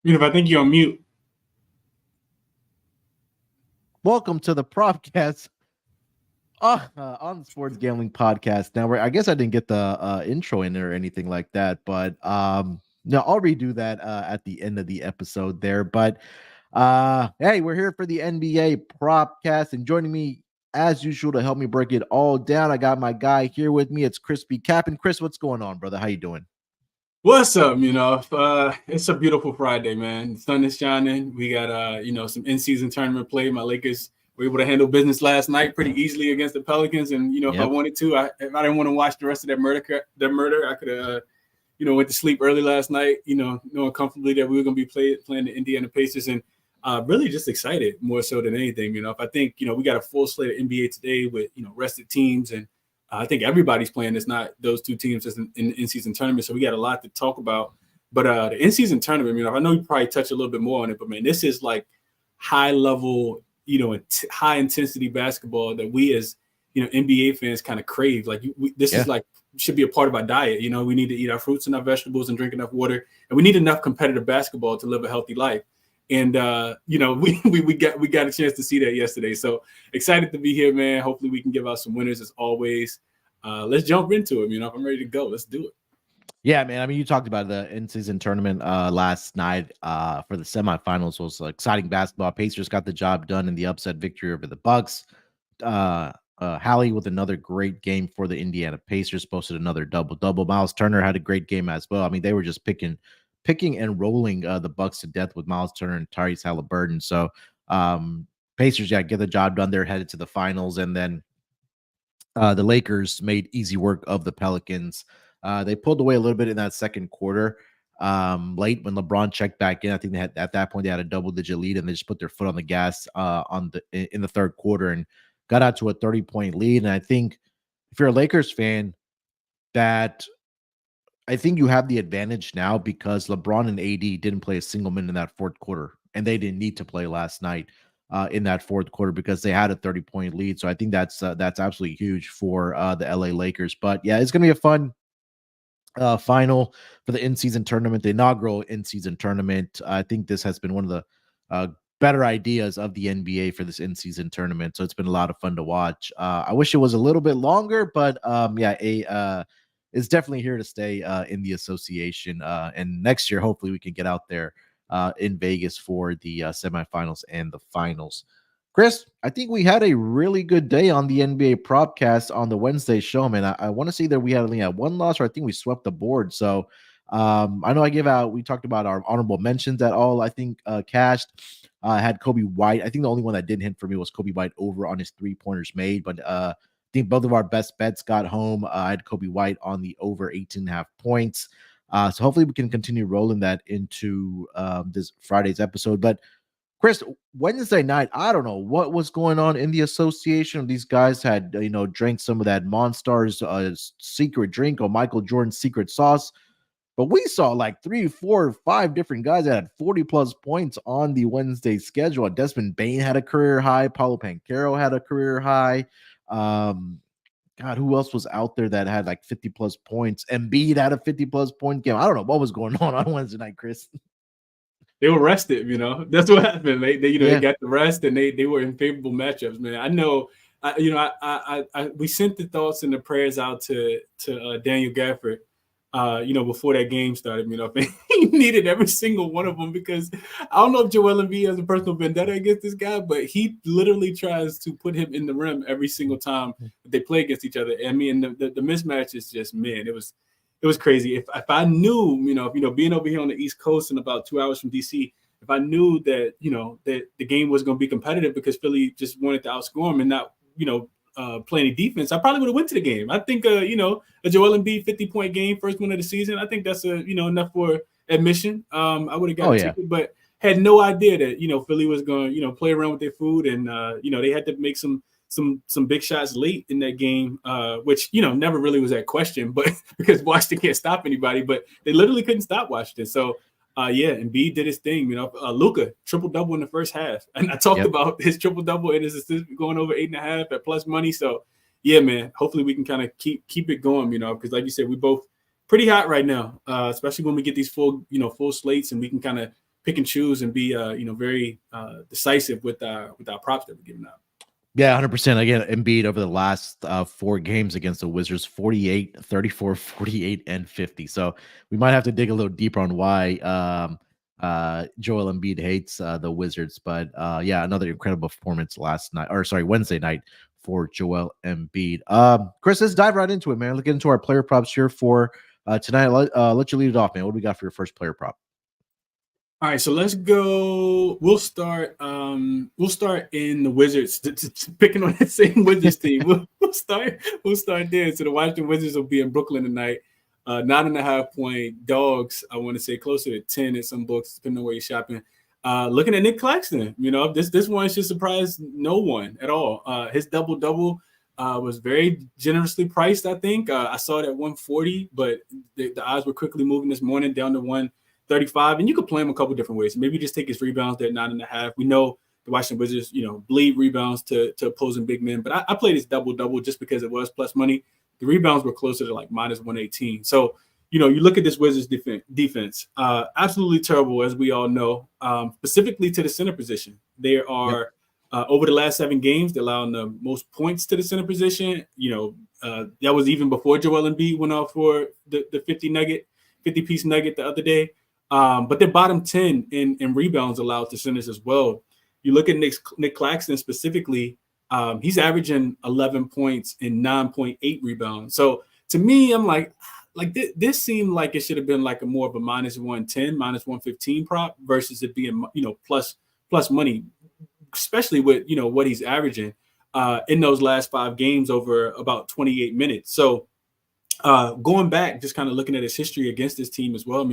Munaf, I think you're on mute. Welcome to the Propcast on the Sports Gambling Podcast Network. I guess I didn't get the intro in there or anything like that, but no, I'll redo that at the end of the episode there. But hey, we're here for the NBA Propcast, and joining me as usual to help me break it all down, I got my guy here with me. It's Crispy Cap. And Chris, what's going on, brother? How you doing? What's up, it's a beautiful Friday, man. The sun is shining. We got some in-season tournament play. My Lakers were able to handle business last night pretty easily against the Pelicans. And if I wanted to, if I didn't want to watch the rest of that murder, I could have went to sleep early last night, knowing comfortably that we were going to be playing the Indiana Pacers, and really just excited more so than anything. I think we got a full slate of NBA today with rested teams, and I think everybody's playing. It's not those two teams just in in-season tournament. So we got a lot to talk about. But the in-season tournament, I know you probably touch a little bit more on it, but man, this is like high level, high intensity basketball that we as, NBA fans kind of crave. Like this is like, should be a part of our diet. We need to eat our fruits and our vegetables and drink enough water. And we need enough competitive basketball to live a healthy life. And, we got a chance to see that yesterday. So excited to be here, man. Hopefully we can give out some winners as always. Let's jump into it. I'm ready to go. Let's do it. Yeah, man. I mean, you talked about the in-season tournament last night for the semifinals. Was exciting basketball. Pacers got the job done in the upset victory over the Bucks. Hallie with another great game for the Indiana Pacers, posted another double-double. Miles Turner had a great game as well. I mean, they were just picking and rolling the Bucks to death with Miles Turner and Tyrese Halliburton. So Pacers, get the job done. They're headed to the finals, and then the Lakers made easy work of the Pelicans. They pulled away a little bit in that second quarter. Late when LeBron checked back in, I think at that point they had a double-digit lead, and they just put their foot on the gas in the third quarter and got out to a 30-point lead. And I think if you're a Lakers fan, that I think you have the advantage now because LeBron and AD didn't play a single minute in that fourth quarter, and they didn't need to play last night in that fourth quarter because they had a 30-point lead. So I think that's absolutely huge for the LA Lakers. But yeah, it's going to be a fun final for the in-season tournament, the inaugural in-season tournament. I think this has been one of the better ideas of the NBA for this in-season tournament. So it's been a lot of fun to watch. I wish it was a little bit longer, but it's definitely here to stay in the association. And next year, hopefully we can get out there in Vegas for the semifinals and the finals. Chris, I think we had a really good day on the NBA Propcast on the Wednesday show, man. I want to say that we had only one loss, or I think we swept the board. So I know we talked about our honorable mentions at all. I think cashed. Had Kobe White. I think the only one that didn't hit for me was Kobe White over on his 3-pointers made. But think both of our best bets got home. I had Kobe White on the over 18.5 points. So hopefully we can continue rolling that into this Friday's episode. But Chris, Wednesday night, I don't know what was going on in the association. These guys had, drank some of that Monsters secret drink or Michael Jordan's secret sauce. But we saw like 3, 4, 5 different guys that had 40 plus points on the Wednesday schedule. Desmond Bain had a career high. Paulo Banchero had a career high. God, who else was out there that had like 50 plus points? Embiid had a 50 plus point game. I don't know what was going on Wednesday night, Chris. They were rested, That's what happened. They got the rest, and they were in favorable matchups, man. I know, we sent the thoughts and the prayers out to Daniel Gafford, before that game started. He needed every single one of them because I don't know if Joel Embiid has a personal vendetta against this guy, but he literally tries to put him in the rim every single time that they play against each other. I mean, the mismatch is just, man, it was crazy. If I knew, being over here on the East Coast and about 2 hours from DC, if I knew that, that the game was going to be competitive because Philly just wanted to outscore them and not, play any defense, I probably would have went to the game. I think, a Joel Embiid 50-point game, first one of the season, I think that's enough for admission. I would have got a ticket, but had no idea that, Philly was going to, play around with their food and, they had to make some big shots late in that game, which, never really was that question, but because Washington can't stop anybody, but they literally couldn't stop Washington. So, Embiid did his thing. Luka triple-double in the first half. And I talked about his triple-double and his assist going over 8.5 at plus money. So, yeah, man, hopefully we can kind of keep it going, because like you said, we both pretty hot right now, especially when we get these full slates and we can kind of pick and choose and be, very decisive with our props that we're giving out. Yeah, 100%. Again, Embiid over the last 4 games against the Wizards, 48, 34, 48, and 50. So we might have to dig a little deeper on why Joel Embiid hates the Wizards. But another incredible performance Wednesday night for Joel Embiid. Chris, let's dive right into it, man. Let's get into our player props here for tonight. Let you lead it off, man. What do we got for your first player prop? All right, so let's go. We'll start in the Wizards. Picking on that same Wizards team. We'll start there. So the Washington Wizards will be in Brooklyn tonight. 9.5-point dogs. I want to say closer to 10 at some books, depending on where you're shopping. Looking at Nick Claxton, this one should surprise no one at all. His double-double was very generously priced, I think. I saw it at 140, but the odds were quickly moving this morning down to 135, and you could play him a couple different ways. Maybe just take his rebounds at 9.5. We know the Washington Wizards, bleed rebounds to opposing big men, but I played his double-double just because it was plus money. The rebounds were closer to like minus 118. So, you look at this Wizards defense, absolutely terrible, as we all know, specifically to the center position. They are, over the last 7 games, they're allowing the most points to the center position. That was even before Joel Embiid went off for the 50-piece nugget the other day. But they're bottom 10 in rebounds allowed to centers as well. You look at Nick Claxton specifically, he's averaging 11 points and 9.8 rebounds. So to me, I'm like this seemed like it should have been like a more of a minus 110, minus 115 prop versus it being, plus money, especially with, what he's averaging in those last 5 games over about 28 minutes. So going back, just kind of looking at his history against this team as well,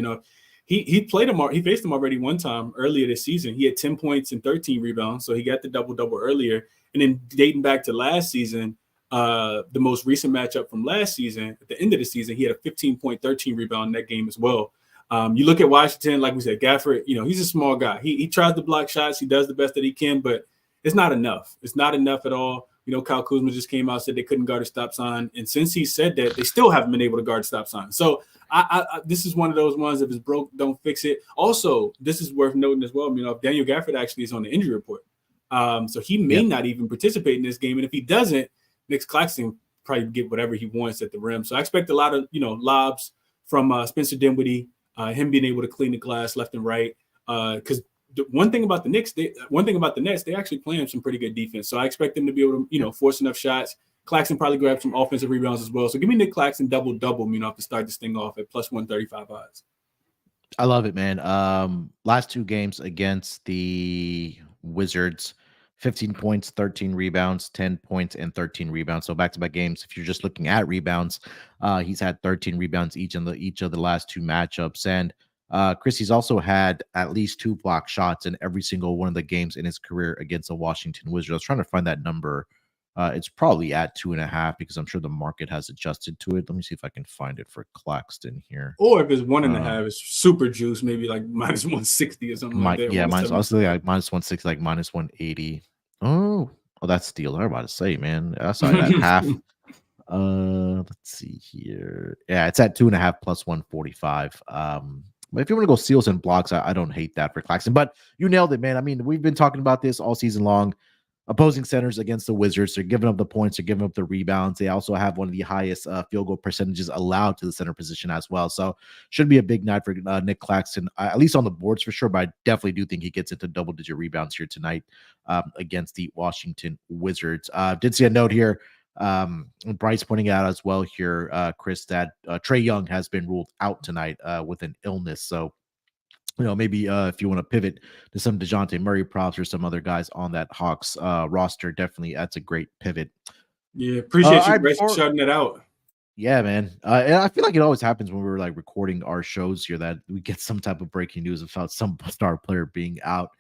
he played him. He faced him already one time earlier this season. He had 10 points and 13 rebounds, so he got the double-double earlier. And then dating back to last season, the most recent matchup from last season, at the end of the season, he had a 15-point, 13 rebound in that game as well. You look at Washington, like we said, Gafford, he's a small guy. He tries to block shots. He does the best that he can, but it's not enough. It's not enough at all. Kyle Kuzma just came out, said they couldn't guard a stop sign. And since he said that, they still haven't been able to guard a stop sign. So I this is one of those ones, if it's broke, don't fix it. Also, this is worth noting as well, Daniel Gafford actually is on the injury report. So he may not even participate in this game. And if he doesn't, Nick Claxton probably get whatever he wants at the rim. So I expect a lot of, lobs from Spencer Dinwiddie, him being able to clean the glass left and right. Because one thing about the Nets, they actually playing some pretty good defense. So I expect them to be able to, force enough shots. Claxton probably grab some offensive rebounds as well. So give me Nick Claxton double-double, to start this thing off at plus 135 odds. I love it, man. Last 2 games against the Wizards, 15 points, 13 rebounds, 10 points, and 13 rebounds. So back-to-back games. If you're just looking at rebounds, he's had 13 rebounds each of the last 2 matchups. And Chris, he's also had at least 2 block shots in every single one of the games in his career against the Washington Wizards. I was trying to find that number. It's probably at 2.5 because I'm sure the market has adjusted to it. Let me see if I can find it for Claxton here. Or if it's 1.5, it's super juice, maybe like minus 160 or something like that. Yeah, minus also like minus 160, like minus 180. Oh, that's steal. I'm about to say, man. That's at half. Let's see here. Yeah, it's at 2.5 plus 145. But if you want to go steals and blocks, I don't hate that for Claxton. But you nailed it, man. I mean, we've been talking about this all season long. Opposing centers against the Wizards, they're giving up the points, they're giving up the rebounds. They also have one of the highest field goal percentages allowed to the center position as well. So should be a big night for Nick Claxton, at least on the boards for sure. But I definitely do think he gets into double-digit rebounds here tonight against the Washington Wizards. Did see a note here. Bryce pointing out as well here, Chris, that Trae Young has been ruled out tonight with an illness. So maybe if you want to pivot to some DeJounte Murray props or some other guys on that Hawks roster, definitely that's a great pivot. Yeah, appreciate you shouting it out. Yeah, man. And I feel like it always happens when we're like recording our shows here that we get some type of breaking news about some star player being out.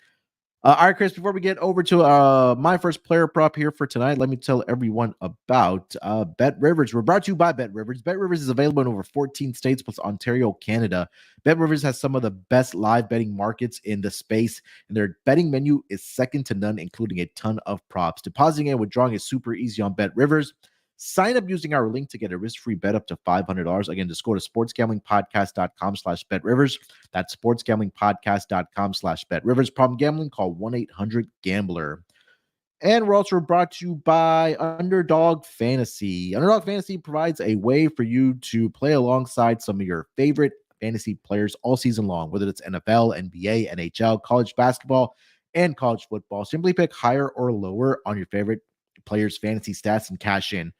All right, Chris, before we get over to my first player prop here for tonight, let me tell everyone about Bet Rivers. We're brought to you by Bet Rivers. Bet Rivers is available in over 14 states plus Ontario, Canada. Bet Rivers has some of the best live betting markets in the space, and their betting menu is second to none, including a ton of props. Depositing and withdrawing is super easy on Bet Rivers. Sign up using our link to get a risk-free bet up to $500. Again, just go to sportsgamblingpodcast.com/betrivers. That's sportsgamblingpodcast.com/betrivers. Problem gambling, call 1-800-GAMBLER. And we're also brought to you by Underdog Fantasy. Underdog Fantasy provides a way for you to play alongside some of your favorite fantasy players all season long, whether it's NFL, NBA, NHL, college basketball, and college football. Simply pick higher or lower on your favorite players' fantasy stats and cash in.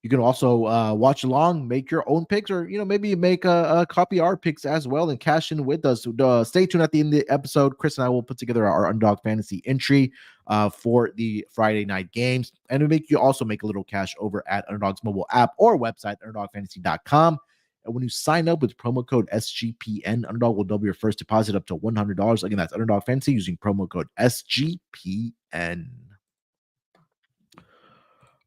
You can also watch along, make your own picks, or maybe make a copy our picks as well and cash in with us. Stay tuned at the end of the episode. Chris and I will put together our Underdog Fantasy entry for the Friday night games, and it'll make you also make a little cash over at Underdog's mobile app or website, underdogfantasy.com. And when you sign up with promo code SGPN, Underdog will double your first deposit up to $100. Again, that's Underdog Fantasy using promo code SGPN.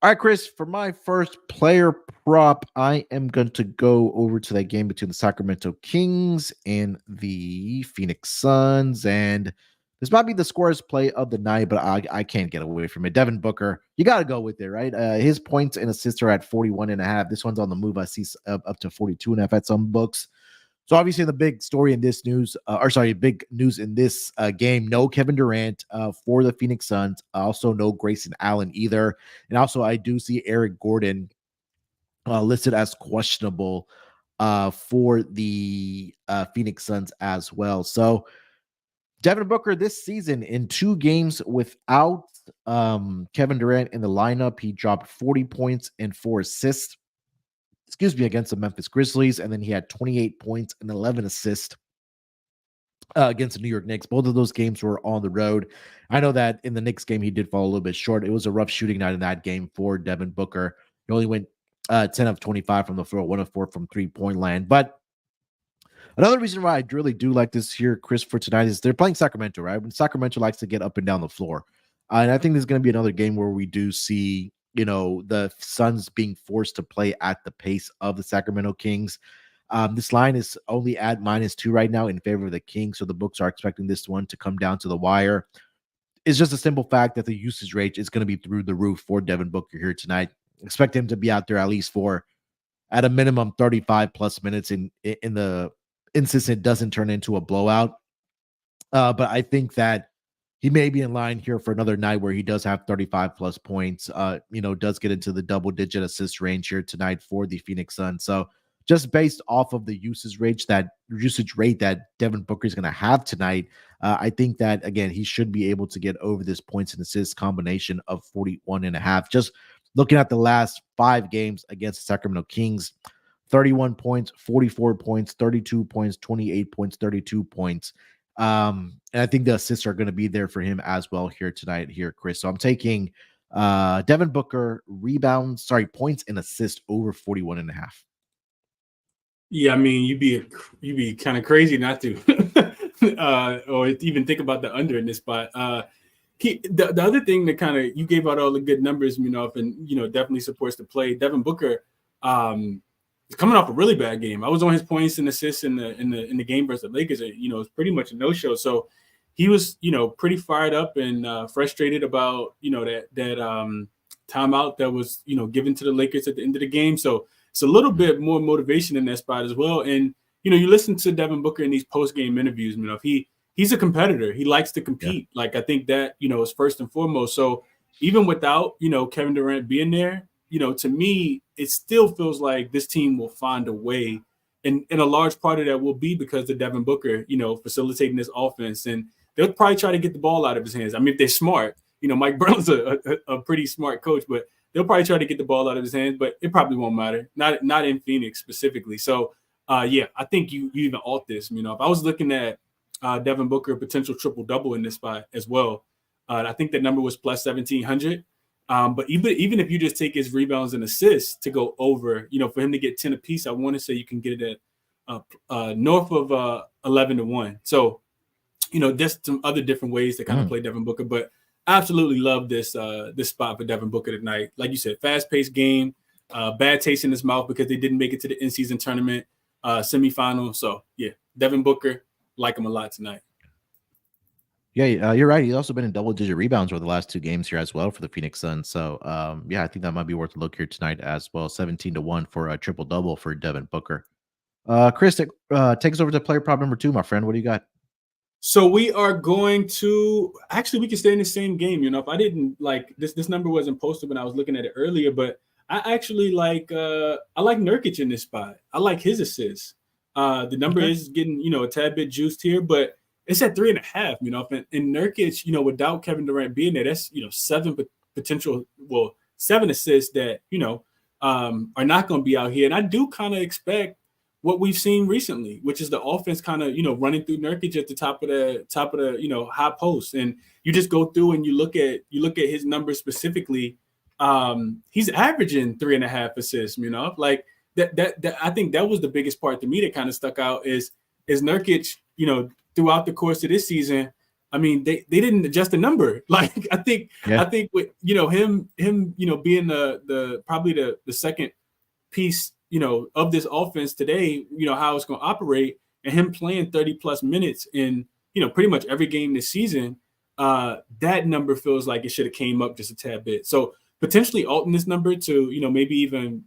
All right, Chris, for my first player prop, I am going to go over to that game between the Sacramento Kings and the Phoenix Suns. And this might be the scorer's play of the night, but I can't get away from it. Devin Booker, you got to go with it, right? His points and assists are at 41.5. This one's on the move. I see up to 42.5 at some books. So obviously the big story in this news, big news in this game, no Kevin Durant for the Phoenix Suns. Also no Grayson Allen either. And also I do see Eric Gordon listed as questionable for the Phoenix Suns as well. So Devin Booker this season in 2 games without Kevin Durant in the lineup, he dropped 40 points and 4 assists. Against the Memphis Grizzlies, and then he had 28 points and 11 assists against the New York Knicks. Both of those games were on the road. I know that in the Knicks game, he did fall a little bit short. It was a rough shooting night in that game for Devin Booker. He only went 10 of 25 from the floor, 1 of 4 from three-point land. But another reason why I really do like this here, Chris, for tonight is they're playing Sacramento, right? When Sacramento likes to get up and down the floor. And I think there's going to be another game where we do see the Suns being forced to play at the pace of the Sacramento Kings. This line is only at -2 right now in favor of the Kings, so the books are expecting this one to come down to the wire. It's just a simple fact that the usage rate is going to be through the roof for Devin Booker here tonight. Expect him to be out there at least for, at a minimum, 35 plus minutes in the instance it doesn't turn into a blowout. But I think that he may be in line here for another night where he does have 35 plus points, does get into the double-digit assist range here tonight for the Phoenix Suns. So just based off of the usage rate that Devin Booker is going to have tonight, I think that, again, he should be able to get over this points and assists combination of 41.5. Just looking at the last 5 games against the Sacramento Kings, 31 points, 44 points, 32 points, 28 points, 32 points. And I think the assists are going to be there for him as well here tonight, here, Chris. So I'm taking Devin Booker points and assists over 41.5. Yeah, I mean, you'd be kind of crazy not to, or even think about the under in this spot. The other thing that kind of, you gave out all the good numbers, and definitely supports the play. Devin Booker, is coming off a really bad game. I was on his points and assists in the game versus the Lakers. It's pretty much a no show. So he was pretty fired up and frustrated about that timeout that was given to the Lakers at the end of the game. So it's a little bit more motivation in that spot as well. And you listen to Devin Booker in these post game interviews. He's a competitor. He likes to compete. Yeah. Like, I think that is first and foremost. So even without Kevin Durant being there, to me, it still feels like this team will find a way. And a large part of that will be because of Devin Booker, facilitating this offense. And they'll probably try to get the ball out of his hands. I mean, if they're smart, Mike Brown's a pretty smart coach, but they'll probably try to get the ball out of his hands, but it probably won't matter. Not in Phoenix specifically. So, I think you even alt this. If I was looking at Devin Booker potential triple-double in this spot as well, I think that number was plus 1,700. But even if you just take his rebounds and assists to go over, for him to get 10 apiece, I want to say you can get it at north of 11-1. So, there's some other different ways to kind of play Devin Booker, but absolutely love this spot for Devin Booker tonight. Like you said, fast-paced game, bad taste in his mouth because they didn't make it to the in-season tournament semifinal. So, yeah, Devin Booker, like him a lot tonight. Yeah, you're right. He's also been in double-digit rebounds over the last 2 games here as well for the Phoenix Suns. So, I think that might be worth a look here tonight as well. 17-1 for a triple-double for Devin Booker. Chris, take us over to player prop number 2, my friend. What do you got? So we are going to actually, we can stay in the same game. If I didn't like this number wasn't posted when I was looking at it earlier, but I actually like Nurkic in this spot. I like his assists. The number is getting a tad bit juiced here, but it's at 3.5. And Nurkic, without Kevin Durant being there, that's 7 assists that are not going to be out here. And I do kind of expect what we've seen recently, which is the offense kind of, running through Nurkic at the top of the high post. And you just go through and you look at his numbers specifically. He's averaging 3.5 assists, like that. I think that was the biggest part to me that kind of stuck out is Nurkic, throughout the course of this season. I mean, they didn't adjust the number. Like, I think with, him, being the probably the second piece, of this offense today, how it's going to operate, and him playing 30 plus minutes in, pretty much every game this season, that number feels like it should have came up just a tad bit. So potentially alting this number to, maybe even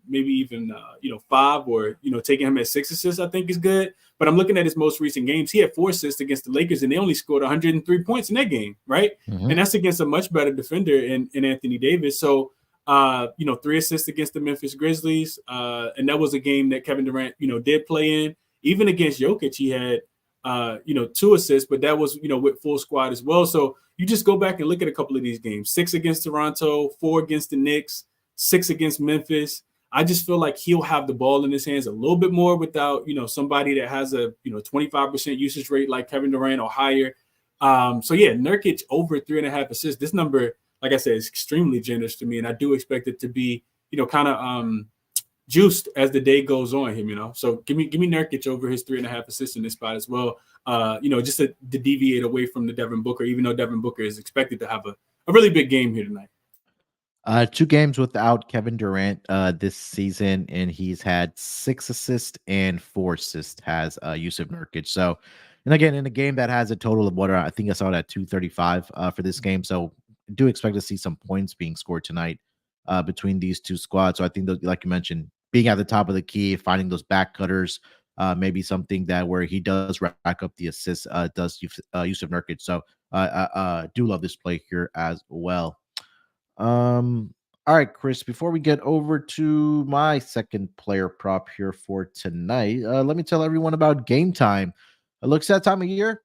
5, or, taking him at 6 assists, I think is good. But I'm looking at his most recent games. He had 4 assists against the Lakers, and they only scored 103 points in that game, right? Mm-hmm. And that's against a much better defender in Anthony Davis. So, 3 assists against the Memphis Grizzlies. And that was a game that Kevin Durant, did play in. Even against Jokic, he had, 2 assists, but that was, with full squad as well. So you just go back and look at a couple of these games: 6 against Toronto, 4 against the Knicks, 6 against Memphis. I just feel like he'll have the ball in his hands a little bit more without, somebody that has a, 25% usage rate like Kevin Durant or higher. So yeah, Nurkic over 3.5 assists. This number, like I said, is extremely generous to me, and I do expect it to be, kind of juiced as the day goes on here, So give me Nurkic over his 3.5 assists in this spot as well. Just to deviate away from the Devin Booker, even though Devin Booker is expected to have a really big game here tonight. 2 games without Kevin Durant this season, and he's had 6 assists and 4 assists has Jusuf Nurkic. So, and again, in a game that has a total of I think I saw it at 235 for this game. So do expect to see some points being scored tonight between these 2 squads. So I think, like you mentioned, being at the top of the key, finding those back cutters, maybe something that where he does rack up the assists, does Jusuf Nurkic. So do love this play here as well. All right, Chris, before we get over to my second player prop here for tonight, let me tell everyone about Game Time. It looks that time of year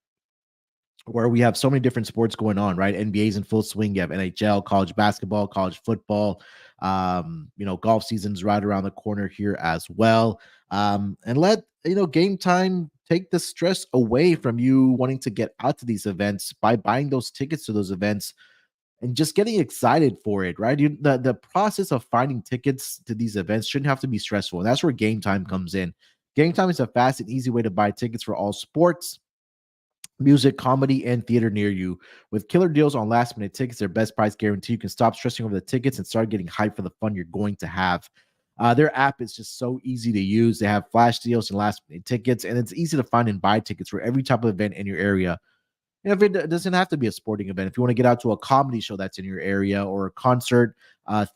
where we have so many different sports going on, right? NBA's in full swing. You have NHL, college basketball, college football. Golf season's right around the corner here as well. And let Game Time take the stress away from you wanting to get out to these events by buying those tickets to those events and just getting excited for it, right? The process of finding tickets to these events shouldn't have to be stressful. And that's where Game Time comes in. Game Time is a fast and easy way to buy tickets for all sports, music, comedy, and theater near you. With killer deals on last minute tickets, their best price guarantee, you can stop stressing over the tickets and start getting hyped for the fun you're going to have. Their app is just so easy to use. They have flash deals and last minute tickets, and it's easy to find and buy tickets for every type of event in your area. And if it doesn't have to be a sporting event, if you want to get out to a comedy show that's in your area or a concert,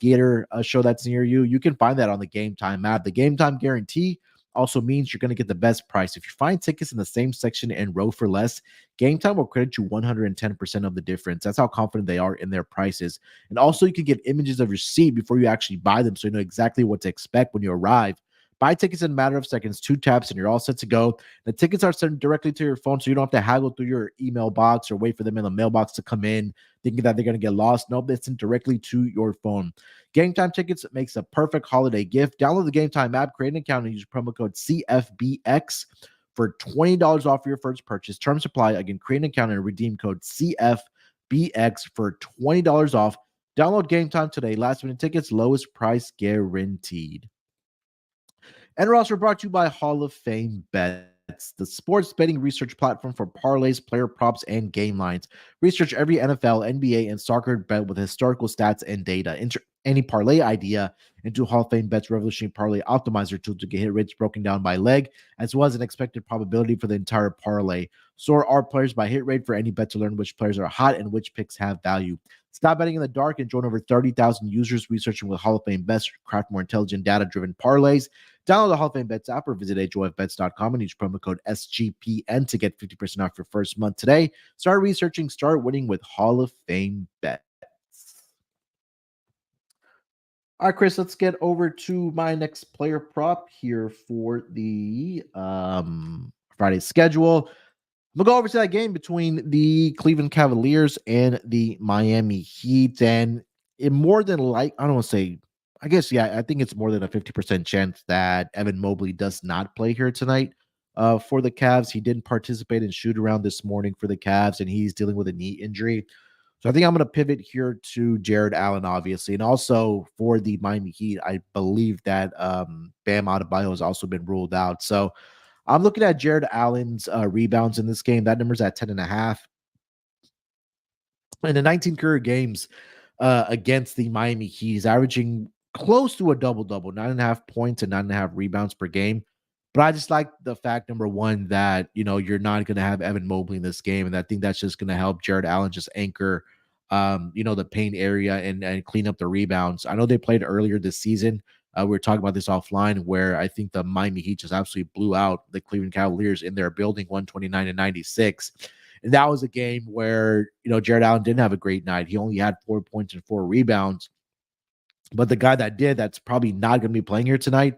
theater show that's near you, you can find that on the Game Time app. The Game Time guarantee also means you're going to get the best price. If you find tickets in the same section and row for less, Game Time will credit you 110% of the difference. That's how confident they are in their prices. And also, you can get images of your seat before you actually buy them, so you know exactly what to expect when you arrive. Buy tickets in a matter of seconds, 2 taps, and you're all set to go. The tickets are sent directly to your phone, so you don't have to haggle through your email box or wait for them in the mailbox to come in, thinking that they're going to get lost. Nope, they sent directly to your phone. Game Time tickets makes a perfect holiday gift. Download the Game Time app, create an account, and use promo code CFBX for $20 off your first purchase. Terms apply. Again, create an account and redeem code CFBX for $20 off. Download Game Time today. Last minute tickets, lowest price guaranteed. And we're also brought to you by Hall of Fame Bets, the sports betting research platform for parlays, player props, and game lines. Research every NFL, NBA, and soccer bet with historical stats and data. Enter any parlay idea into Hall of Fame Bet's revolutionary parlay optimizer tool to get hit rates broken down by leg, as well as an expected probability for the entire parlay. Sort our players by hit rate for any bet to learn which players are hot and which picks have value. Stop betting in the dark and join over 30,000 users researching with Hall of Fame Bets to craft more intelligent, data-driven parlays. Download the Hall of Fame Bets app or visit HOFBets.com and use promo code SGPN to get 50% off your first month today. Start researching, start winning with Hall of Fame Bets. All right, Chris, let's get over to my next player prop here for the Friday schedule. We'll go over to that game between the Cleveland Cavaliers and the Miami Heat. And it more than I don't want to say, I guess, yeah, I think it's more than a 50% chance that Evan Mobley does not play here tonight for the Cavs. He didn't participate in shoot around this morning for the Cavs, and he's dealing with a knee injury. So I think I'm going to pivot here to Jared Allen, obviously. And also for the Miami Heat, I believe that Bam Adebayo has also been ruled out. So I'm looking at Jared Allen's rebounds in this game. That number's at 10.5. In the 19 career games against the Miami Heat, he's averaging close to a double-double, 9.5 points and 9.5 rebounds per game. But I just like the fact, number one, that, you know, you're not going to have Evan Mobley in this game. And I think that's just going to help Jared Allen just anchor, you know, the paint area and clean up the rebounds. I know they played earlier this season. We were talking about this offline, where I think the Miami Heat just absolutely blew out the Cleveland Cavaliers in their building, 129-96. And that was a game where, you know, Jared Allen didn't have a great night. He only had 4 points and 4 rebounds. But the guy that did, that's probably not going to be playing here tonight,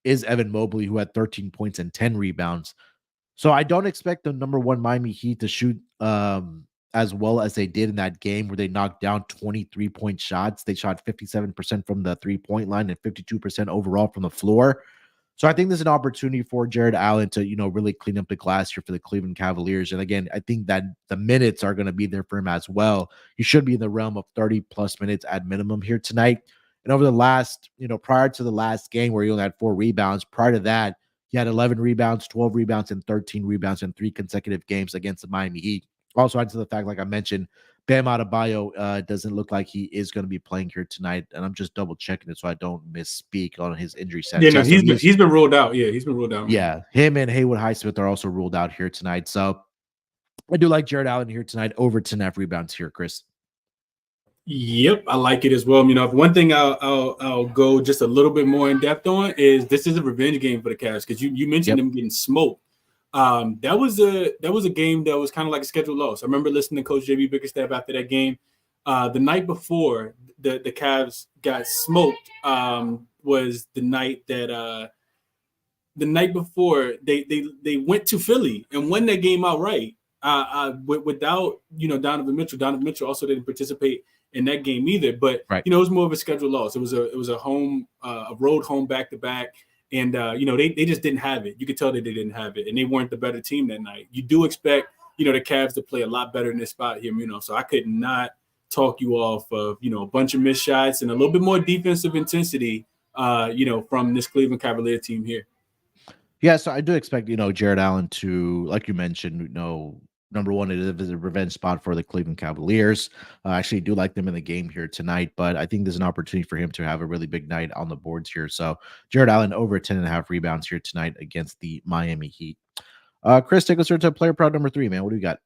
is Evan Mobley, who had 13 points and 10 rebounds. So I don't expect the number one Miami Heat to shoot as well as they did in that game where they knocked down 23-point shots. They shot 57% from the three-point line and 52% overall from the floor. So I think there's an opportunity for Jared Allen to, you know, really clean up the glass here for the Cleveland Cavaliers. And again, I think that the minutes are going to be there for him as well. He should be in the realm of 30-plus minutes at minimum here tonight. And over the last, you know, prior to the last game where he only had 4 rebounds, prior to that, he had 11 rebounds, 12 rebounds, and 13 rebounds in 3 consecutive games against the Miami Heat. Also, add to the fact, like I mentioned, Bam Adebayo doesn't look like he is going to be playing here tonight, and I'm just double checking it so I don't misspeak on his injury status. Yeah, no, he's been ruled out. Yeah, he's been ruled out. Yeah, him and Haywood Highsmith are also ruled out here tonight. So I do like Jared Allen here tonight over 10.5 rebounds here, Chris. Yep, I like it as well. You know, one thing I'll go just a little bit more in depth on is this is a revenge game for the Cavs, because you mentioned them getting smoked. That was a game that was kind of like a scheduled loss. I remember listening to Coach JB Bickerstaff after that game. The night before the Cavs got smoked was the night before they went to Philly and won that game outright. Without, you know, Donovan Mitchell. Donovan Mitchell also didn't participate in that game either. But you know, it was more of a scheduled loss. It was a road home back to back. And they just didn't have it. You could tell that they didn't have it, and they weren't the better team that night. You do expect the Cavs to play a lot better in this spot here, So I could not talk you off of a bunch of missed shots and a little bit more defensive intensity, from this Cleveland Cavalier team here. Yeah, so I do expect, Jared Allen to, like you mentioned, number one, it is a revenge spot for the Cleveland Cavaliers. I actually do like them in the game here tonight, but I think there's an opportunity for him to have a really big night on the boards here. So Jared Allen over 10.5 rebounds here tonight against the Miami Heat. Chris, take us to player prop number 3, man. What do you got?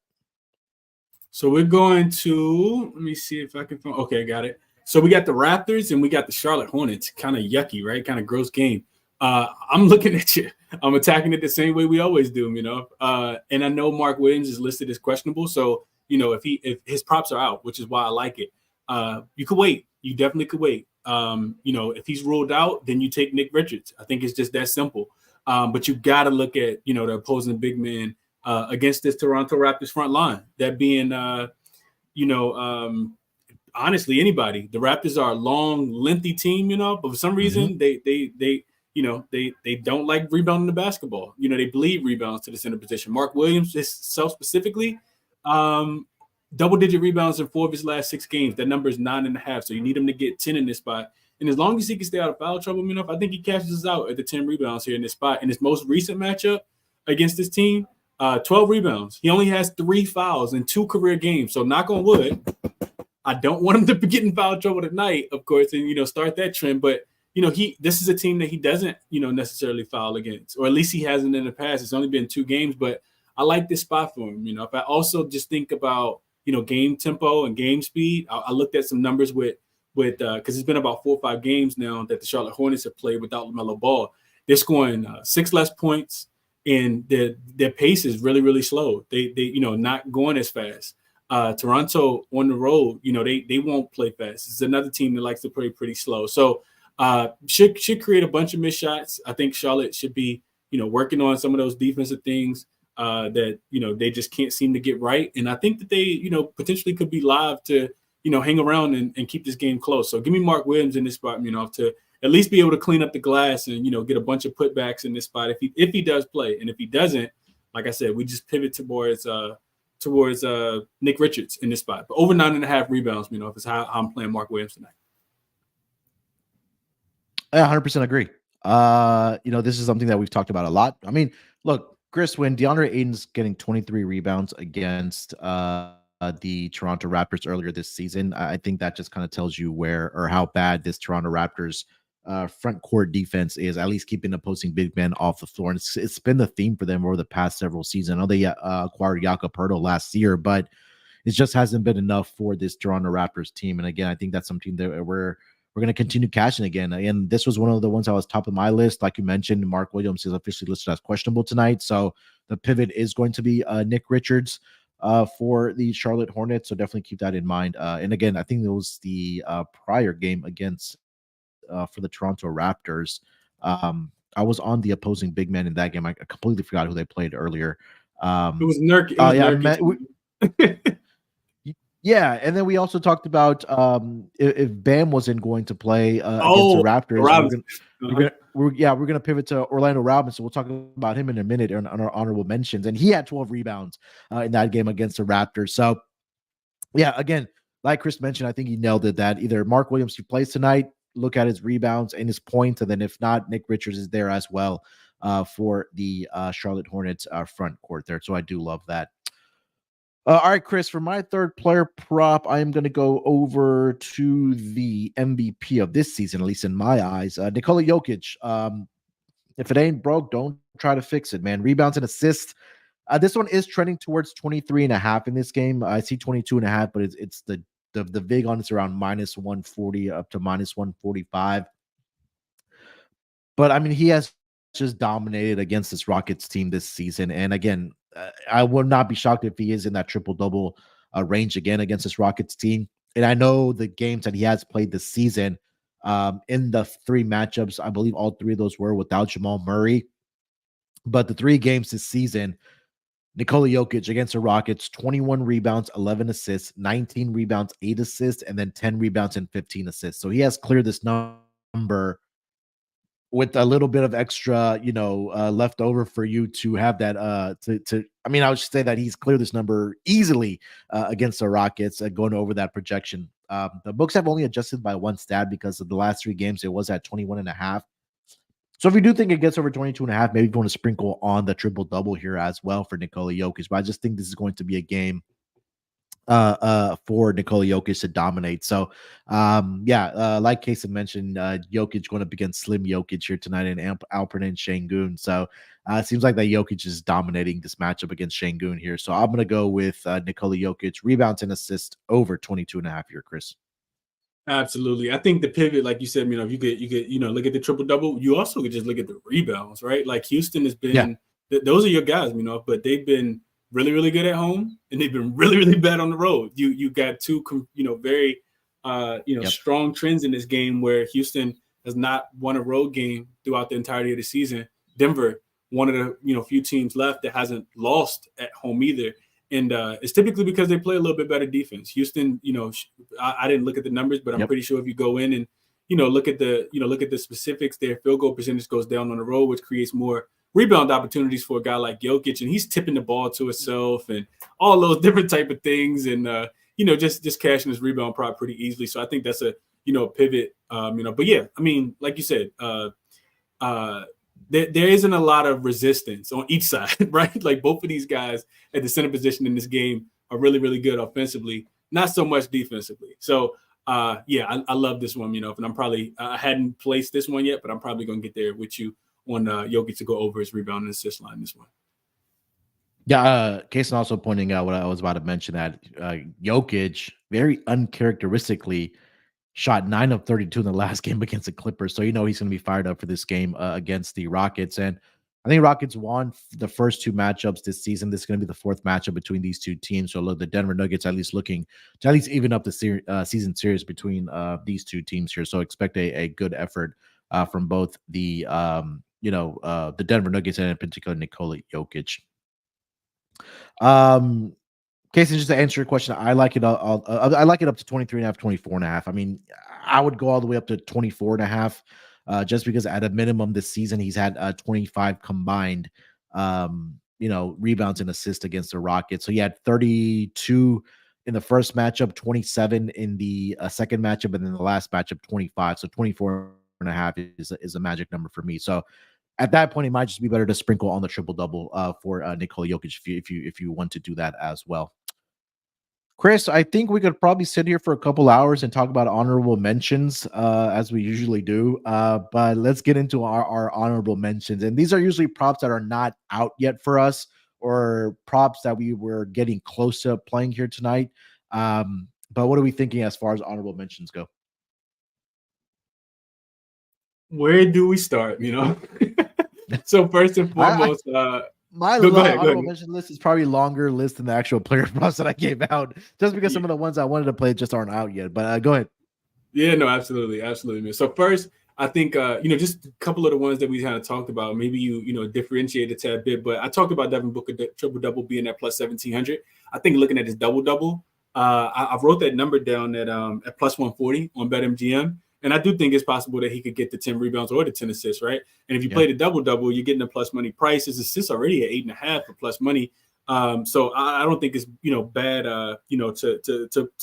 So we're going to, let me see if I can find, okay, got it. So we got the Raptors and we got the Charlotte Hornets. Kind of yucky, right? Kind of gross game. I'm looking at you. I'm attacking it the same way we always do, and I know Mark Williams is listed as questionable. So, if his props are out, which is why I like it, you could wait. You definitely could wait. If he's ruled out, then you take Nick Richards. I think it's just that simple. But you got to look at, the opposing big man against this Toronto Raptors front line. That being, honestly, anybody. The Raptors are a long, lengthy team, but for some reason they don't like rebounding the basketball. They bleed rebounds to the center position. Mark Williams himself specifically, double-digit rebounds in 4 of his last 6 games. That number is 9.5. So you need him to get 10 in this spot. And as long as he can stay out of foul trouble, I think he cashes out at the 10 rebounds here in this spot. In his most recent matchup against this team, 12 rebounds. He only has 3 fouls in 2 career games. So knock on wood, I don't want him to be getting foul trouble tonight, of course, and start that trend. But this is a team that he doesn't, necessarily foul against, or at least he hasn't in the past. It's only been 2 games, but I like this spot for him. If I also just think about, game tempo and game speed, I looked at some numbers with because it's been about 4 or 5 games now that the Charlotte Hornets have played without LaMelo Ball. They're scoring 6 less points, and their pace is really, really slow. They not going as fast. Toronto on the road, they won't play fast. It's another team that likes to play pretty slow. So should create a bunch of missed shots. I think Charlotte should be, working on some of those defensive things that, they just can't seem to get right. And I think that they, potentially could be live to, hang around and keep this game close. So give me Mark Williams in this spot, to at least be able to clean up the glass and, get a bunch of putbacks in this spot if he does play. And if he doesn't, like I said, we just pivot towards Nick Richards in this spot. But over 9.5 rebounds, is how I'm playing Mark Williams tonight. I 100% agree. This is something that we've talked about a lot. I mean, look, Chris, when DeAndre Ayton's getting 23 rebounds against the Toronto Raptors earlier this season, I think that just kind of tells you where or how bad this Toronto Raptors front court defense is, at least keeping opposing big men off the floor. And it's been the theme for them over the past several seasons. I know they acquired Jakob Poeltl last year, but it just hasn't been enough for this Toronto Raptors team. And again, I think that's something that we're going to continue cashing again. And this was one of the ones I was top of my list. Like you mentioned, Mark Williams is officially listed as questionable tonight. So the pivot is going to be Nick Richards for the Charlotte Hornets. So definitely keep that in mind. And again, I think it was the prior game against for the Toronto Raptors. I was on the opposing big man in that game. I completely forgot who they played earlier. It was Nurkic. Yeah, and then we also talked about if Bam wasn't going to play against the Raptors, we're going to pivot to Orlando Robinson. We'll talk about him in a minute on our honorable mentions, and he had 12 rebounds in that game against the Raptors. So, yeah, again, like Chris mentioned, I think he nailed it. That either Mark Williams, who plays tonight, look at his rebounds and his points, and then if not, Nick Richards is there as well for the Charlotte Hornets front court there. So I do love that. All right, Chris, for my third player prop, I am going to go over to the MVP of this season, at least in my eyes, Nikola Jokic. If it ain't broke, don't try to fix it, man. Rebounds and assists. This one is trending towards 23.5 in this game. I see 22.5, but it's the vig on it's around minus 140 up to minus 145. But I mean, he has just dominated against this Rockets team this season. And again, I would not be shocked if he is in that triple-double range again against this Rockets team. And I know the games that he has played this season in the 3 matchups, I believe all 3 of those were without Jamal Murray. But the 3 games this season, Nikola Jokic against the Rockets, 21 rebounds, 11 assists, 19 rebounds, 8 assists, and then 10 rebounds and 15 assists. So he has cleared this number with a little bit of extra, left over for you to have that, I mean, I would say that he's cleared this number easily against the Rockets, going over that projection. The books have only adjusted by one stat because of the last 3 games. It was at 21.5. So if you do think it gets over 22.5, maybe you want to sprinkle on the triple double here as well for Nikola Jokic. But I just think this is going to be a game for Nikola Jokic to dominate. So like Kason mentioned, Jokic going up against Slim Jokic here tonight in Alperen and Şengün. So it seems like that Jokic is dominating this matchup against Şengün here. So I'm going to go with Nikola Jokic rebounds and assists over 22.5 here, Chris. Absolutely. I think the pivot, like you said, if you get, look at the triple double, you also could just look at the rebounds, right? Like Houston has been, those are your guys, but they've been really, really good at home, and they've been really, really bad on the road. You got two, very, strong trends in this game where Houston has not won a road game throughout the entirety of the season. Denver, one of the, few teams left that hasn't lost at home either. And it's typically because they play a little bit better defense. Houston, I didn't look at the numbers, but I'm pretty sure if you go in and, look at the specifics, their field goal percentage goes down on the road, which creates more rebound opportunities for a guy like Jokic. And he's tipping the ball to himself and all those different type of things. And, just cashing his rebound prop pretty easily. So I think that's a, pivot, but yeah, I mean, like you said, there isn't a lot of resistance on each side, right? Like both of these guys at the center position in this game are really, really good offensively, not so much defensively. So, I love this one, and I hadn't placed this one yet, but I'm probably going to get there with you on Jokic to go over his rebound and assist line this one. Yeah, Kason also pointing out what I was about to mention, that Jokic very uncharacteristically shot 9 of 32 in the last game against the Clippers. So, he's going to be fired up for this game against the Rockets. And I think Rockets won the first two matchups this season. This is going to be the fourth matchup between these two teams. So, look, the Denver Nuggets at least looking to at least even up the season series between these two teams here. So, expect a good effort from both the Denver Nuggets and in particular Nikola Jokic. Casey, just to answer your question, I like it. I like it up to 23.5, 24.5. I mean, I would go all the way up to 24.5, just because at a minimum this season he's had 25 combined, rebounds and assists against the Rockets. So he had 32 in the first matchup, 27 in the second matchup, and then the last matchup 25. So 24.5 is a magic number for me. So at that point, it might just be better to sprinkle on the triple double for Nikola Jokic if you want to do that as well. Chris, I think we could probably sit here for a couple hours and talk about honorable mentions as we usually do. But let's get into our honorable mentions. And these are usually props that are not out yet for us, or props that we were getting close to playing here tonight. But what are we thinking as far as honorable mentions go? Where do we start? So first and foremost, my honorable mention list is probably longer list than the actual player props that I gave out, just because some of the ones I wanted to play just aren't out yet. But go ahead. Yeah, no, absolutely, man. So first, I think just a couple of the ones that we kind of talked about. Maybe you differentiate a tad bit, but I talked about Devin Booker triple double being at plus 1,700. I think looking at his double double, I wrote that number down at plus 140 on BetMGM. And I do think it's possible that he could get the 10 rebounds or the 10 assists, right? And if you play the double-double, you're getting a plus money price. His assists already at 8.5 for plus money. So I don't think it's, bad, to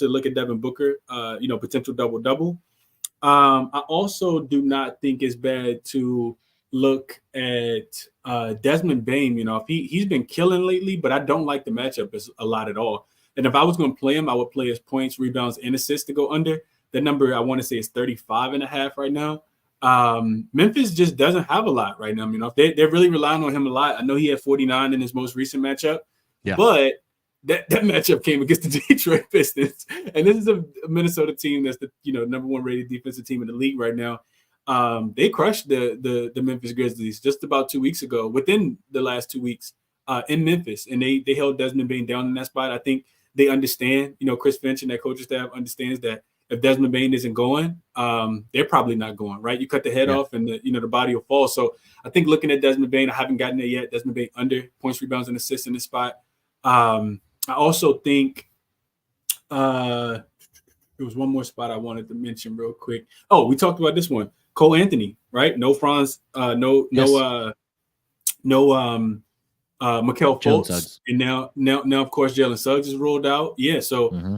look at Devin Booker, potential double-double. I also do not think it's bad to look at Desmond Bane. He's been killing lately, but I don't like the matchup a lot at all. And if I was going to play him, I would play his points, rebounds, and assists to go under. The number I want to say is 35.5 right now. Memphis just doesn't have a lot right now. They're really relying on him a lot. I know he had 49 in his most recent matchup, but that matchup came against the Detroit Pistons, and this is a Minnesota team that's the number one rated defensive team in the league right now. They crushed the Memphis Grizzlies just about 2 weeks ago, within the last 2 weeks in Memphis, and they held Desmond Bane down in that spot. I think they understand. Chris Finch and that coaching staff understands that if Desmond Bane isn't going, they're probably not going, right? You cut the head off and the body will fall. So I think looking at Desmond Bane, I haven't gotten there yet. Desmond Bane under points, rebounds, and assists in this spot. I also think there was one more spot I wanted to mention real quick. Oh, we talked about this one. Cole Anthony, right? No Franz, Yes. no Mikal Jalen Fultz, Suggs. and now of course Jalen Suggs is ruled out. Yeah, Hmm.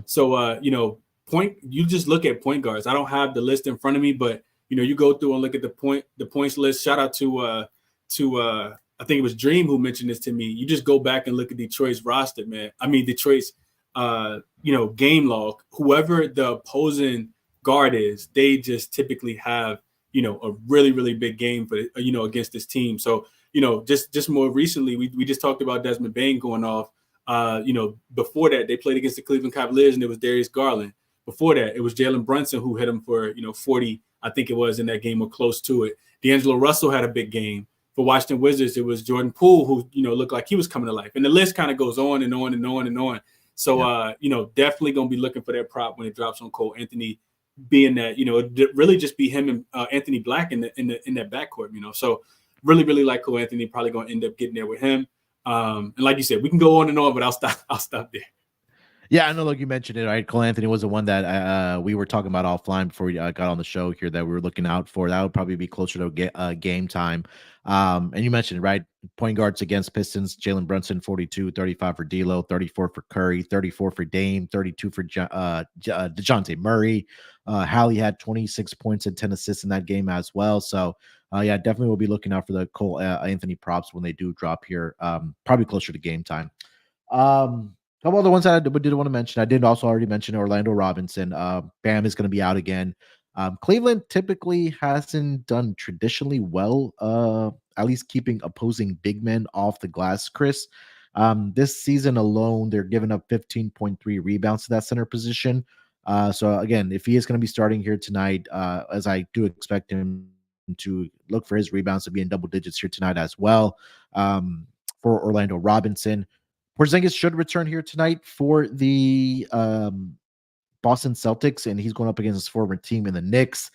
point. You just look at point guards. I don't have the list in front of me, but you go through and look at the points list. Shout out to I think it was Dream who mentioned this to me. You just go back and look at Detroit's roster, man. I mean Detroit's game log. Whoever the opposing guard is, they just typically have a really really big game for against this team. So just more recently, we just talked about Desmond Bane going off. Before that, they played against the Cleveland Cavaliers, and it was Darius Garland. Before that, it was Jalen Brunson who hit him for 40, I think it was in that game or close to it. D'Angelo Russell had a big game. For Washington Wizards, it was Jordan Poole who looked like he was coming to life, and the list kind of goes on and on and on and on. So Yep. definitely gonna be looking for that prop when it drops on Cole Anthony, being that really just be him and Anthony Black in that backcourt. So really, really like Cole Anthony. Probably going to end up getting there with him. And like you said, we can go on and on, but I'll stop. I'll stop there. Yeah, I know. Like you mentioned it, right? Cole Anthony was the one that we were talking about offline before we got on the show here that we were looking out for. That would probably be closer to game time. And you mentioned it, right? Point guards against Pistons: Jalen Brunson, 42, 35 for D'Lo, 34 for Curry, 34 for Dame, 32 for DeJounte Murray. Hallie had 26 points and 10 assists in that game as well. So, yeah, definitely we'll be looking out for the Cole Anthony props when they do drop here, probably closer to game time. A couple other ones that I did want to mention. I did also already mention Orlando Robinson. Bam is going to be out again. Cleveland typically hasn't done traditionally well, at least keeping opposing big men off the glass, Chris. This season alone, they're giving up 15.3 rebounds to that center position. So again, if he is going to be starting here tonight, as I do expect him to look for his rebounds to be in double digits here tonight as well, for Orlando Robinson. Porzingis should return here tonight for the Boston Celtics, and he's going up against his former team in the Knicks.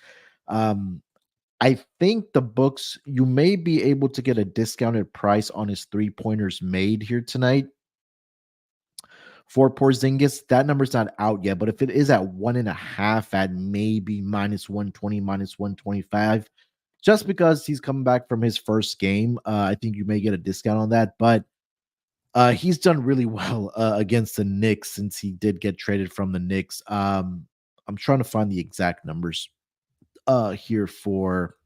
I think the books, you may be able to get a discounted price on his 3-pointers made here tonight for Porzingis. That number's not out yet, but if it is at 1.5 at maybe minus 120, minus 125, just because he's coming back from his first game, I think you may get a discount on that. But he's done really well against the Knicks since he did get traded from the Knicks. I'm trying to find the exact numbers here for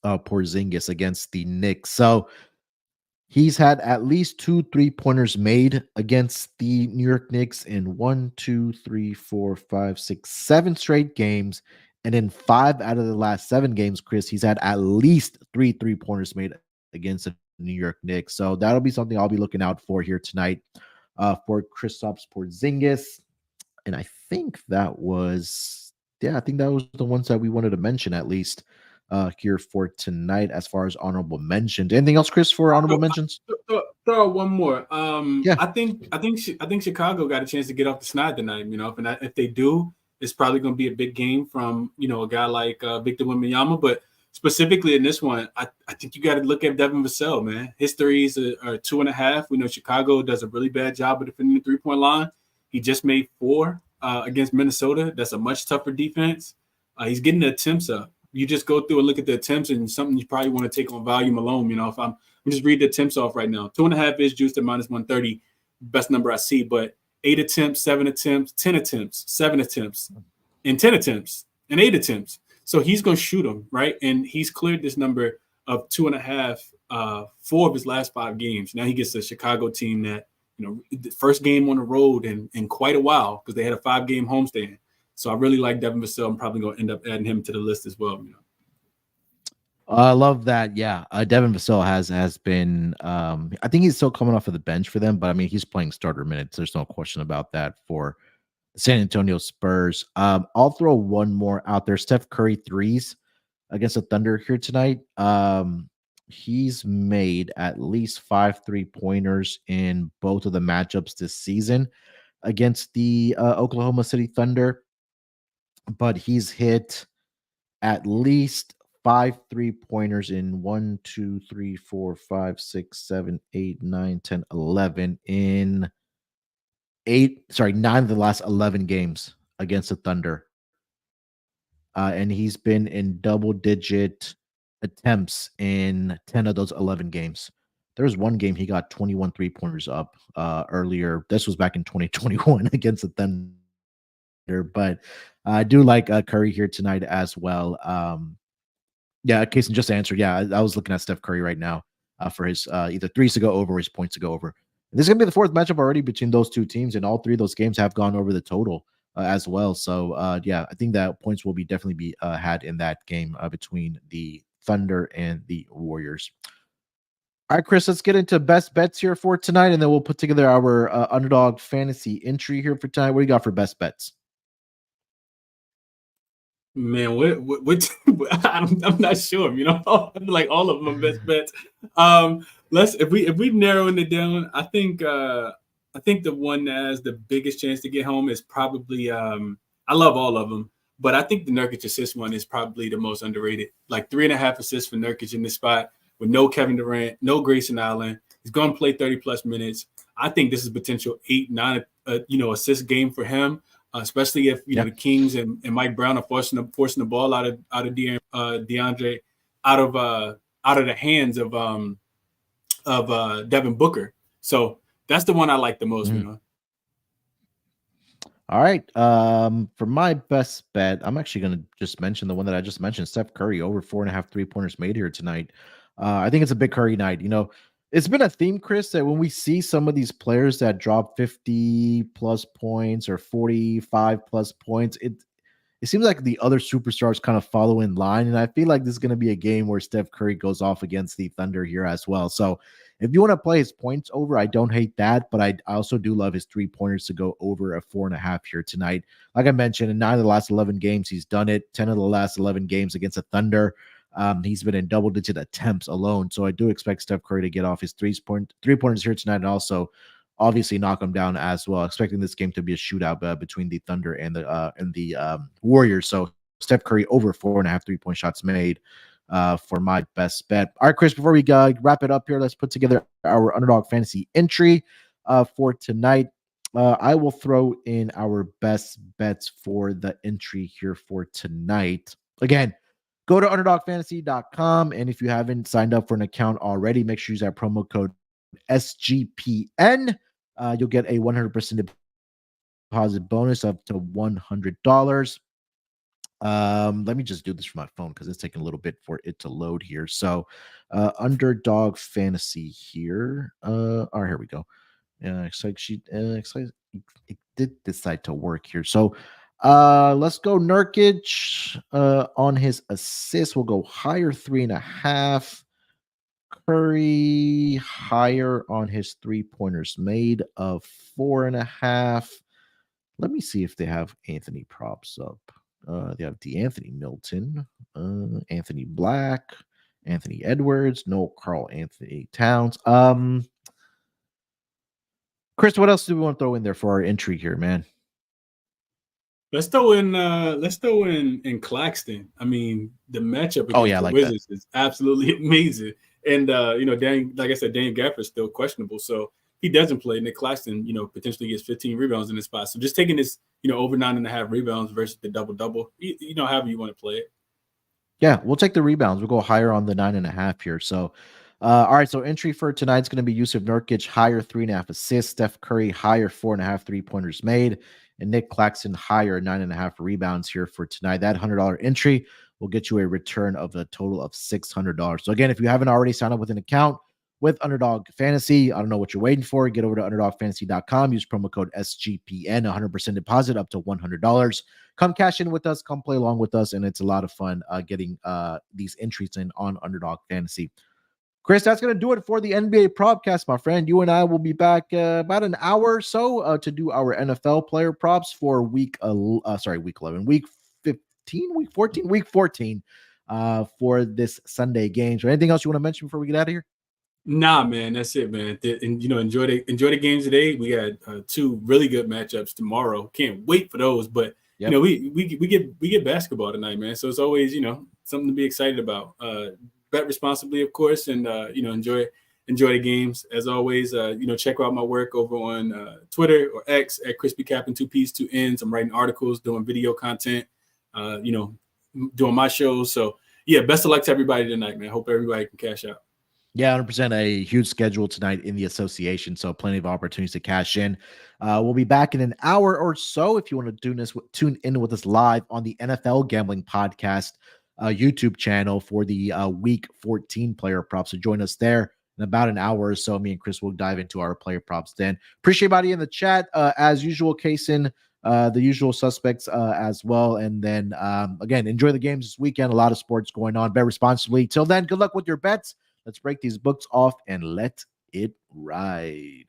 Porzingis against the Knicks. So he's had at least 2 3-pointers made against the New York Knicks in 1, 2, 3, 4, 5, 6, 7 straight games. And in 5 out of the last 7 games, Chris, he's had at least 3 3-pointers made against the New York Knicks. So that'll be something I'll be looking out for here tonight for Kristaps Porzingis. And I think that was, I think that was the ones that we wanted to mention at least here for tonight as far as honorable mentions. Anything else, Chris, for honorable mentions? Throw out one more. Yeah. I think Chicago got a chance to get off the snide tonight. If they do, it's probably going to be a big game from a guy like Victor Wembanyama. But specifically in this one, I think you got to look at Devin Vassell, man. His threes are 2.5. We know Chicago does a really bad job of defending the 3-point line. He just made 4 against Minnesota. That's a much tougher defense. He's getting the attempts up. You just go through and look at the attempts, and something you probably want to take on volume alone. If I'm just read the attempts off right now. 2.5 is juiced at minus 130, best number I see. But 8 attempts, 7 attempts, 10 attempts, 7 attempts, and 10 attempts, and 8 attempts. So he's going to shoot them, right? And he's cleared this number of 2.5, 4 of his last 5 games. Now he gets a Chicago team that, the first game on the road in quite a while because they had a 5-game homestand. So I really like Devin Vassell. I'm probably going to end up adding him to the list as well. I love that. Yeah, Devin Vassell has been. I think he's still coming off of the bench for them, but I mean he's playing starter minutes. There's no question about that for the San Antonio Spurs. I'll throw one more out there. Steph Curry threes against the Thunder here tonight. He's made at least 5 3-pointers in both of the matchups this season against the Oklahoma City Thunder, but he's hit at least 5 3-pointers in 1, 2, 3, 4, 5, 6, 7, 8, 9, 10, 11 in 9 of the last 11 games against the Thunder. and he's been in double-digit attempts in 10 of those 11 games. There was one game he got 21 3-pointers up earlier. This was back in 2021 against the Thunder. But I do like Curry here tonight as well. Yeah, Casey just answered. Yeah, I was looking at Steph Curry right now for his either threes to go over or his points to go over. And this is going to be the fourth matchup already between those two teams, and all three of those games have gone over the total as well. So, yeah, I think that points will definitely be had in that game between the Thunder and the Warriors. All right, Chris, let's get into best bets here for tonight, and then we'll put together our underdog fantasy entry here for tonight. What do you got for best bets? Man, what I'm not sure. Like all of them are best bets. Let's if we narrowing it down, I think the one that has the biggest chance to get home is probably I love all of them, but I think the Nurkic assist one is probably the most underrated. Like 3.5 assists for Nurkic in this spot with no Kevin Durant, no Grayson Allen. He's going to play 30+ minutes. I think this is potential 8-9 assist game for him. Especially if the Kings and Mike Brown are forcing the ball out of DeAndre out of the hands of Devin Booker. So that's the one I like the most. All right. For my best bet, I'm actually going to just mention the one that I just mentioned, Steph Curry, over 4.5 3-pointers made here tonight. I think it's a big Curry night. It's been a theme, Chris, that when we see some of these players that drop 50+ points or 45+ points, it seems like the other superstars kind of follow in line. And I feel like this is going to be a game where Steph Curry goes off against the Thunder here as well. So if you want to play his points over, I don't hate that, but I also do love his 3-pointers to go over a 4.5 here tonight. Like I mentioned, in 9 of the last 11 games, he's done it. 10 of the last 11 games against the Thunder. He's been in double-digit attempts alone, so I do expect Steph Curry to get off his 3-pointers here tonight, and also obviously knock him down as well. Expecting this game to be a shootout between the Thunder and the Warriors. So Steph Curry over 4.5 3-point shots made for my best bet. All right, Chris. Before we wrap it up here, let's put together our underdog fantasy entry for tonight. I will throw in our best bets for the entry here for tonight. Again, go to underdogfantasy.com, and if you haven't signed up for an account already, make sure you use that promo code SGPN. You'll get a 100% deposit bonus up to $100. Let me just do this from my phone because it's taking a little bit for it to load here. So, Underdog Fantasy here. All right, here we go. It did decide to work here. So, let's go Nurkic on his assist. We'll go higher 3.5. Curry higher on his 3-pointers made of 4.5. Let me see if they have Anthony props up. They have DeAnthony Milton, Anthony Black, Anthony Edwards, no Carl Anthony Towns. Chris, what else do we want to throw in there for our entry here, man? Let's throw in Claxton. I mean, the matchup against the Wizards is absolutely amazing. And like I said, Daniel Gafford is still questionable. So he doesn't play. Nick Claxton, potentially gets 15 rebounds in this spot. So just taking this, over 9.5 rebounds versus the double-double, however you want to play it. Yeah, we'll take the rebounds. We'll go higher on the 9.5 here. So, all right. So entry for tonight's going to be Yusuf Nurkic, higher 3.5 assists. Steph Curry, higher 4.5 3-pointers made. And Nick Claxton, higher 9.5 rebounds here for tonight. That $100 entry will get you a return of a total of $600. So again, if you haven't already signed up with an account with Underdog Fantasy, I don't know what you're waiting for. Get over to underdogfantasy.com. Use promo code SGPN, 100% deposit up to $100. Come cash in with us. Come play along with us. And it's a lot of fun getting these entries in on Underdog Fantasy. Chris, that's going to do it for the NBA Propcast, my friend. You and I will be back about an hour or so to do our NFL player props for week 11, week 15, week 14, week 14 for this Sunday games. Or anything else you want to mention before we get out of here? Nah, man, that's it, man. And enjoy the games today. We got 2 really good matchups tomorrow. Can't wait for those. But we get basketball tonight, man. So it's always something to be excited about. Bet responsibly, of course, and enjoy the games as always. Check out my work over on Twitter or X at Crispy Cap and 2 P's 2 N's. I'm writing articles, doing video content. doing my shows. So yeah, best of luck to everybody tonight, man. Hope everybody can cash out. Yeah, 100%. A huge schedule tonight in the association, so plenty of opportunities to cash in. We'll be back in an hour or so. If you want to tune in with us live on the NFL Gambling Podcast YouTube channel for the Week 14 player props. So join us there in about an hour or so. Me and Chris will dive into our player props then. Appreciate everybody in the chat. As usual, Kaysen, the usual suspects as well. And then, again, enjoy the games this weekend. A lot of sports going on. Bet responsibly. Till then, good luck with your bets. Let's break these books off and let it ride.